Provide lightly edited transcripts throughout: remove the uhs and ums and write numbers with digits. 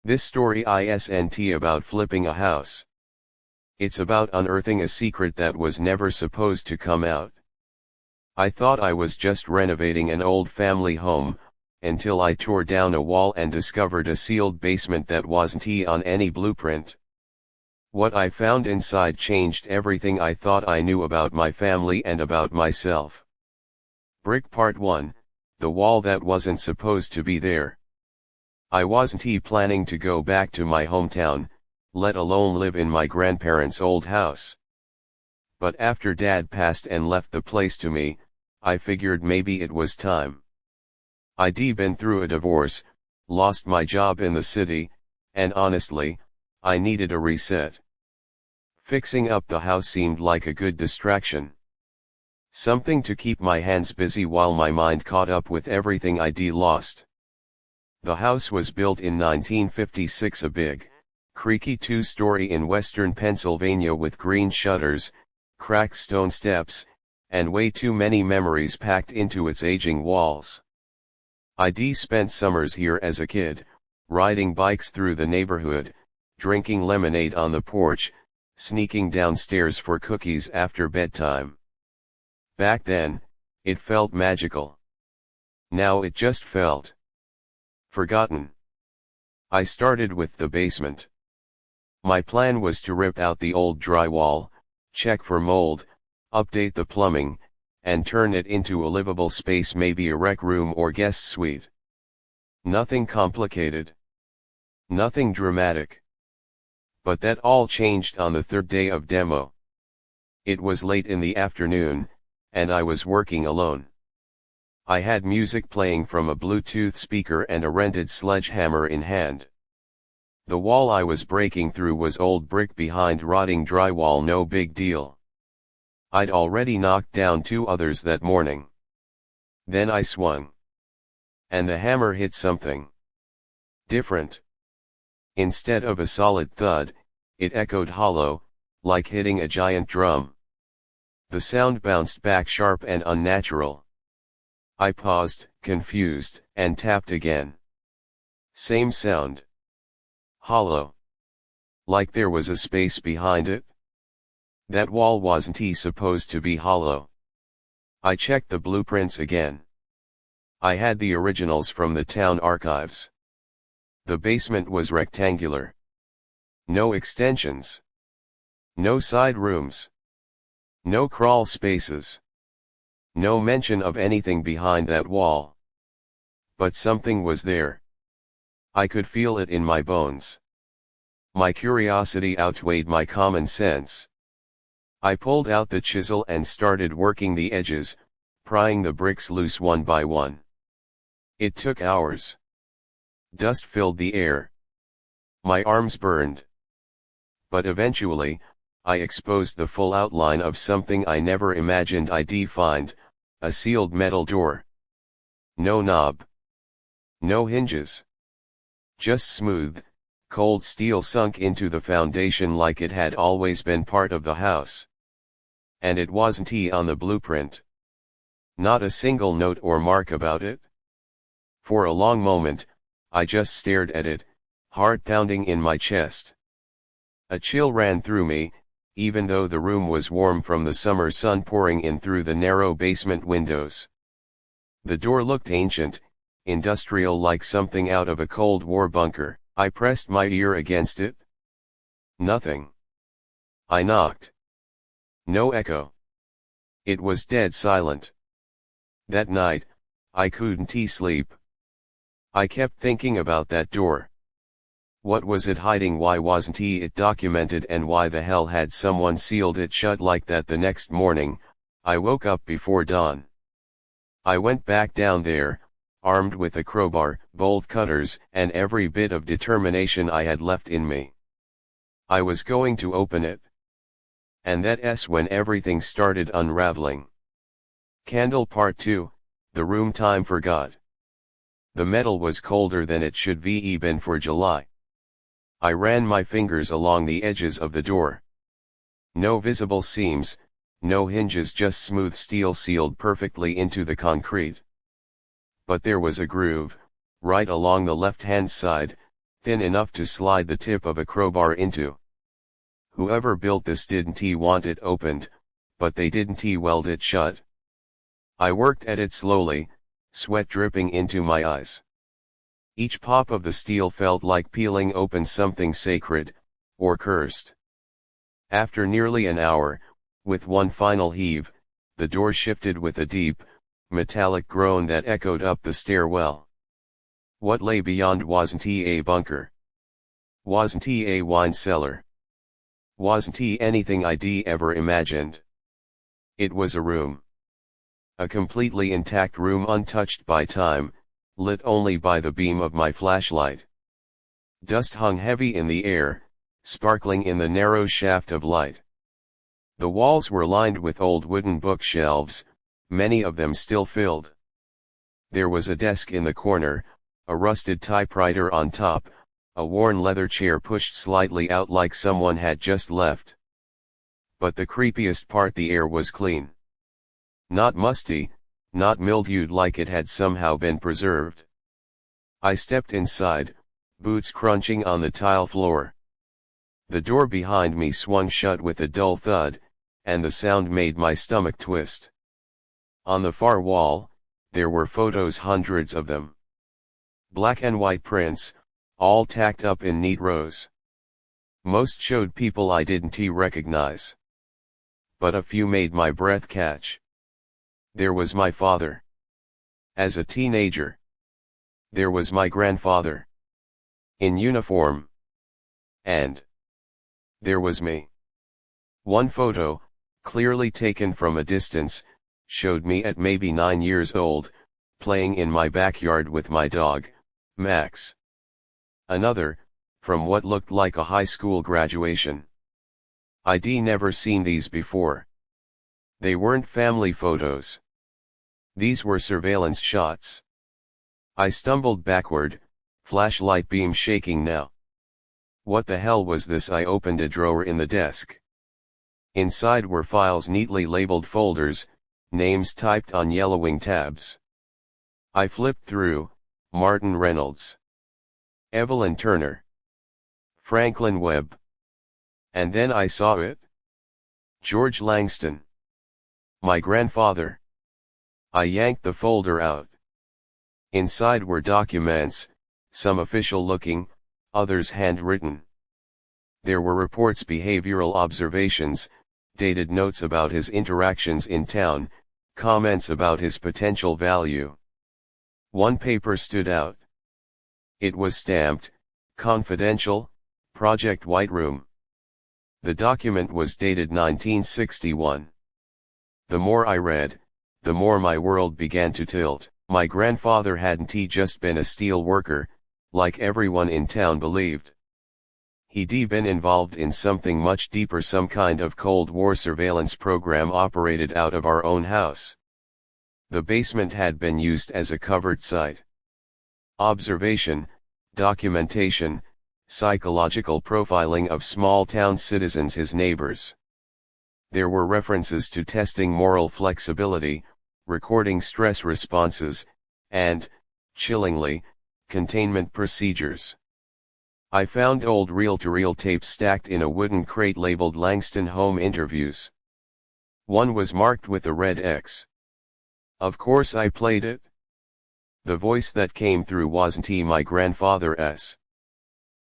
This story isn't about flipping a house. It's about unearthing a secret that was never supposed to come out. I thought I was just renovating an old family home, until I tore down a wall and discovered a sealed basement that wasn't on any blueprint. What I found inside changed everything I thought I knew about my family and about myself. Brick Part 1, the wall that wasn't supposed to be there. I wasn't planning to go back to my hometown, let alone live in my grandparents' old house. But after Dad passed and left the place to me, I figured maybe it was time. I'd been through a divorce, lost my job in the city, and honestly, I needed a reset. Fixing up the house seemed like a good distraction. Something to keep my hands busy while my mind caught up with everything I'd lost. The house was built in 1956, a big, creaky two-story in western Pennsylvania with green shutters, cracked stone steps, and way too many memories packed into its aging walls. I'd spent summers here as a kid, riding bikes through the neighborhood, drinking lemonade on the porch, sneaking downstairs for cookies after bedtime. Back then, it felt magical. Now it just felt forgotten. I started with the basement. My plan was to rip out the old drywall, check for mold, update the plumbing, and turn it into a livable space, maybe a rec room or guest suite. Nothing complicated. Nothing dramatic. But that all changed on the third day of demo. It was late in the afternoon, and I was working alone. I had music playing from a Bluetooth speaker and a rented sledgehammer in hand. The wall I was breaking through was old brick behind rotting drywall, no big deal. I'd already knocked down 2 others that morning. Then I swung. And the hammer hit something different. Instead of a solid thud, it echoed hollow, like hitting a giant drum. The sound bounced back sharp and unnatural. I paused, confused, and tapped again. Same sound. Hollow. Like there was a space behind it. That wall wasn't supposed to be hollow. I checked the blueprints again. I had the originals from the town archives. The basement was rectangular. No extensions. No side rooms. No crawl spaces. No mention of anything behind that wall. But something was there. I could feel it in my bones. My curiosity outweighed my common sense. I pulled out the chisel and started working the edges, prying the bricks loose one by one. It took hours. Dust filled the air. My arms burned. But eventually, I exposed the full outline of something I never imagined I'd find, a sealed metal door. No knob. No hinges. Just smooth, cold steel sunk into the foundation like it had always been part of the house. And it wasn't on the blueprint. Not a single note or mark about it. For a long moment, I just stared at it, heart pounding in my chest. A chill ran through me, even though the room was warm from the summer sun pouring in through the narrow basement windows. The door looked ancient, industrial, like something out of a Cold War bunker. I pressed my ear against it. Nothing. I knocked. No echo. It was dead silent. That night, I couldn't sleep. I kept thinking about that door. What was it hiding? Why wasn't it documented? And why the hell had someone sealed it shut like that? The next morning, I woke up before dawn. I went back down there, armed with a crowbar, bolt cutters, and every bit of determination I had left in me. I was going to open it. And that's when everything started unraveling. Candle Part 2, the room time forgot. The metal was colder than it should be even for July. I ran my fingers along the edges of the door. No visible seams, no hinges, just smooth steel sealed perfectly into the concrete. But there was a groove, right along the left-hand side, thin enough to slide the tip of a crowbar into. Whoever built this didn't want it opened, but they didn't weld it shut. I worked at it slowly, sweat dripping into my eyes. Each pop of the steel felt like peeling open something sacred, or cursed. After nearly an hour, with one final heave, the door shifted with a deep, metallic groan that echoed up the stairwell. What lay beyond wasn't a bunker. Wasn't a wine cellar. Wasn't anything I'd ever imagined. It was a room. A completely intact room untouched by time, lit only by the beam of my flashlight. Dust hung heavy in the air, sparkling in the narrow shaft of light. The walls were lined with old wooden bookshelves, many of them still filled. There was a desk in the corner, a rusted typewriter on top, a worn leather chair pushed slightly out like someone had just left. But the creepiest part, the air was clean. Not musty, not mildewed like it had somehow been preserved. I stepped inside, boots crunching on the tile floor. The door behind me swung shut with a dull thud, and the sound made my stomach twist. On the far wall, there were photos, hundreds of them. Black and white prints, all tacked up in neat rows. Most showed people I didn't recognize. But a few made my breath catch. There was my father. As a teenager. There was my grandfather. In uniform. And there was me. One photo, clearly taken from a distance, showed me at maybe 9 years old, playing in my backyard with my dog, Max. Another, from what looked like a high school graduation. I'd never seen these before. They weren't family photos. These were surveillance shots. I stumbled backward, flashlight beam shaking now. What the hell was this? I opened a drawer in the desk. Inside were files, neatly labeled folders, names typed on yellowing tabs. I flipped through: Martin Reynolds, Evelyn Turner, Franklin Webb. And then I saw it. George Langston. My grandfather. I yanked the folder out. Inside were documents, some official looking, others handwritten. There were reports, behavioral observations, dated notes about his interactions in town, comments about his potential value. One paper stood out. It was stamped, "Confidential, Project White Room." The document was dated 1961. The more I read, the more my world began to tilt. My grandfather hadn't just been a steel worker, like everyone in town believed. He'd been involved in something much deeper, some kind of Cold War surveillance program operated out of our own house. The basement had been used as a covered site. Observation, documentation, psychological profiling of small-town citizens, his neighbors. There were references to testing moral flexibility, recording stress responses, and, chillingly, containment procedures. I found old reel-to-reel tapes stacked in a wooden crate labeled Langston Home Interviews. One was marked with a red X. Of course I played it. The voice that came through wasn't my grandfather's.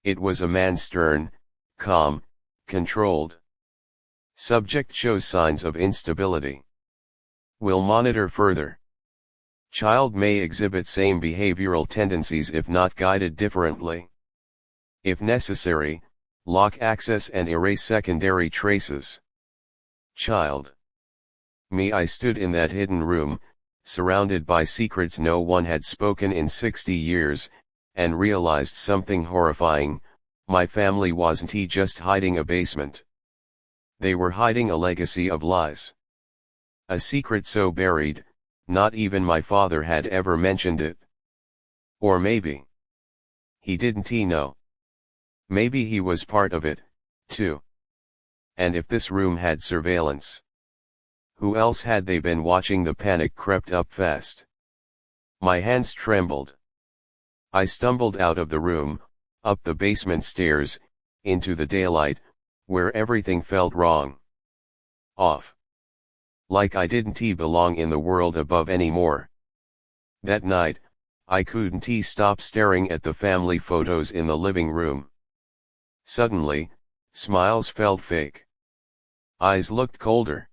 It was a man, stern, calm, controlled. Subject shows signs of instability. Will monitor further. Child may exhibit same behavioral tendencies if not guided differently. If necessary, lock access and erase secondary traces. Child. Me. I stood in that hidden room, surrounded by secrets no one had spoken in 60 years, and realized something horrifying: my family wasn't just hiding a basement. They were hiding a legacy of lies. A secret so buried, not even my father had ever mentioned it. Or maybe he didn't know. Maybe he was part of it, too. And if this room had surveillance, who else had they been watching? The panic crept up fast. My hands trembled. I stumbled out of the room, up the basement stairs, into the daylight, where everything felt wrong. Off. Like I didn't belong in the world above anymore. That night, I couldn't stop staring at the family photos in the living room. Suddenly, smiles felt fake. Eyes looked colder.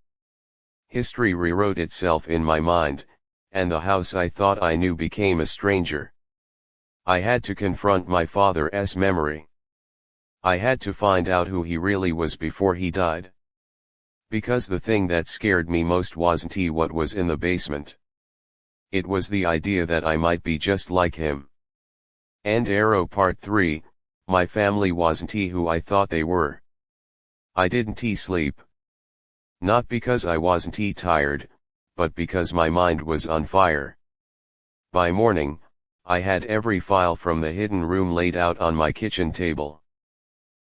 History rewrote itself in my mind, and the house I thought I knew became a stranger. I had to confront my father's memory. I had to find out who he really was before he died. Because the thing that scared me most wasn't what was in the basement. It was the idea that I might be just like him. End arrow part 3, my family wasn't who I thought they were. I didn't sleep. Not because I wasn't tired, but because my mind was on fire. By morning, I had every file from the hidden room laid out on my kitchen table.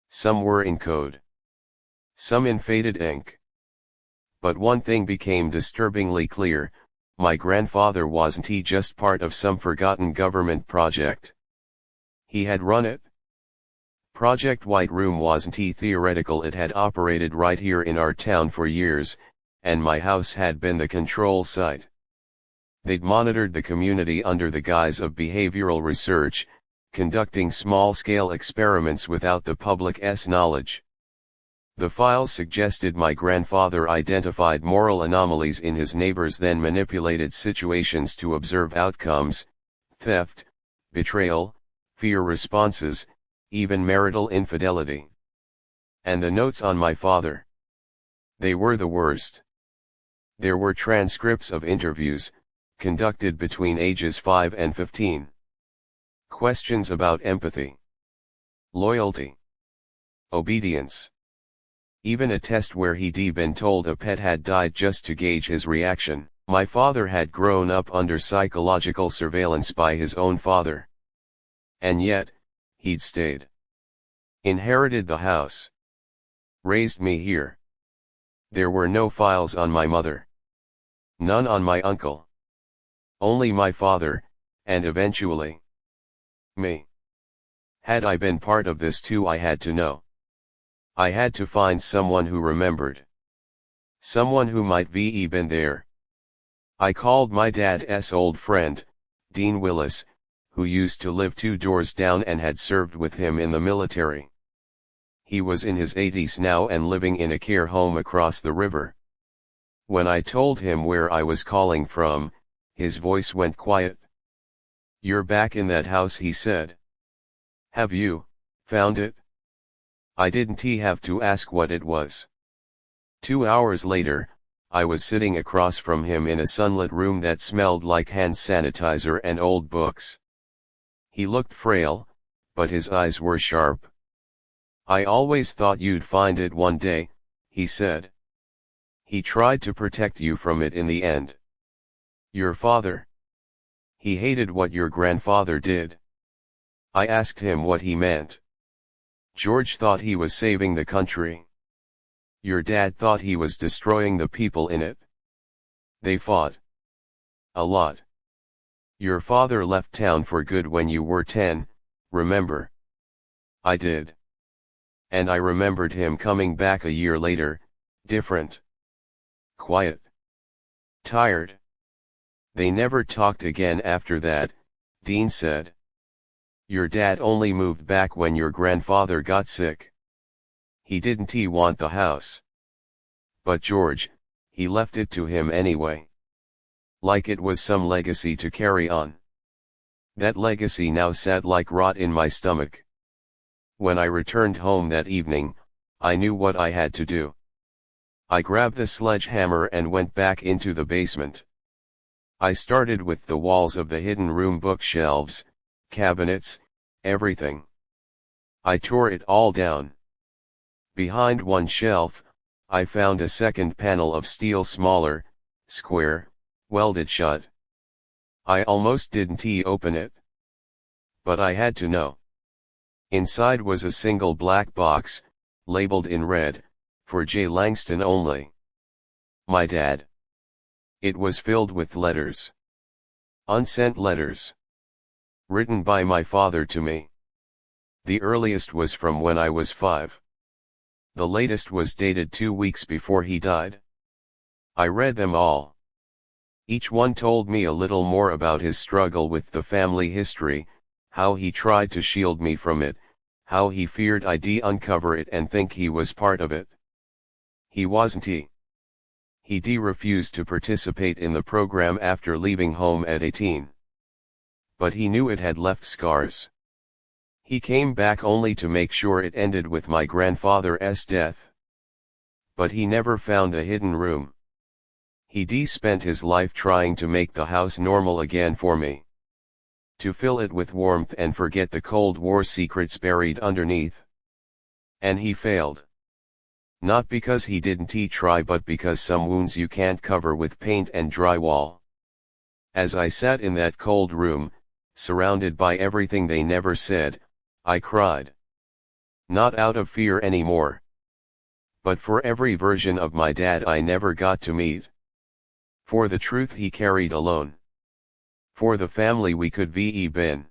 Some were in code. Some in faded ink. But one thing became disturbingly clear: my grandfather wasn't just part of some forgotten government project. He had run it. Project White Room wasn't theoretical, it had operated right here in our town for years, and my house had been the control site. They'd monitored the community under the guise of behavioral research, conducting small-scale experiments without the public's knowledge. The files suggested my grandfather identified moral anomalies in his neighbors, then manipulated situations to observe outcomes: theft, betrayal, fear responses, even marital infidelity. And the notes on my father. They were the worst. There were transcripts of interviews, conducted between ages 5 and 15. Questions about empathy, loyalty, obedience. Even a test where he'd been told a pet had died just to gauge his reaction. My father had grown up under psychological surveillance by his own father. And yet, he'd stayed. Inherited the house. Raised me here. There were no files on my mother. None on my uncle. Only my father, and eventually me. Had I been part of this too, I had to know. I had to find someone who remembered. Someone who might be been there. I called my dad's old friend, Dean Willis, who used to live 2 doors down and had served with him in the military. He was in his 80s now and living in a care home across the river. When I told him where I was calling from, his voice went quiet. "You're back in that house," he said. "Have you found it?" I didn't have to ask what it was. 2 hours later, I was sitting across from him in a sunlit room that smelled like hand sanitizer and old books. He looked frail, but his eyes were sharp. "I always thought you'd find it one day," he said. "He tried to protect you from it in the end." "Your father? He hated what your grandfather did." I asked him what he meant. "George thought he was saving the country. Your dad thought he was destroying the people in it. They fought. A lot. Your father left town for good when you were 10, remember?" I did. And I remembered him coming back a year later, different. Quiet. Tired. They never talked again after that, Dean said. "Your dad only moved back when your grandfather got sick. He didn't want the house. But George, he left it to him anyway. Like it was some legacy to carry on. That legacy now sat like rot in my stomach. When I returned home that evening, I knew what I had to do. I grabbed a sledgehammer and went back into the basement. I started with the walls of the hidden room, bookshelves, cabinets, everything. I tore it all down. Behind one shelf, I found a second panel of steel, smaller, square, welded shut. I almost didn't open it. But I had to know. Inside was a single black box, labeled in red, "For J. Langston only." My dad. It was filled with letters. Unsent letters. Written by my father to me. The earliest was from when I was 5. The latest was dated 2 weeks before he died. I read them all. Each one told me a little more about his struggle with the family history, how he tried to shield me from it, how he feared I'd uncover it and think he was part of it. He wasn't. He refused to participate in the program after leaving home at 18. But he knew it had left scars. He came back only to make sure it ended with my grandfather's death. But he never found a hidden room. He spent his life trying to make the house normal again for me. To fill it with warmth and forget the Cold War secrets buried underneath. And he failed. Not because he didn't try, but because some wounds you can't cover with paint and drywall. As I sat in that cold room, surrounded by everything they never said, I cried. Not out of fear anymore. But for every version of my dad I never got to meet. For the truth he carried alone. For the family we could be been.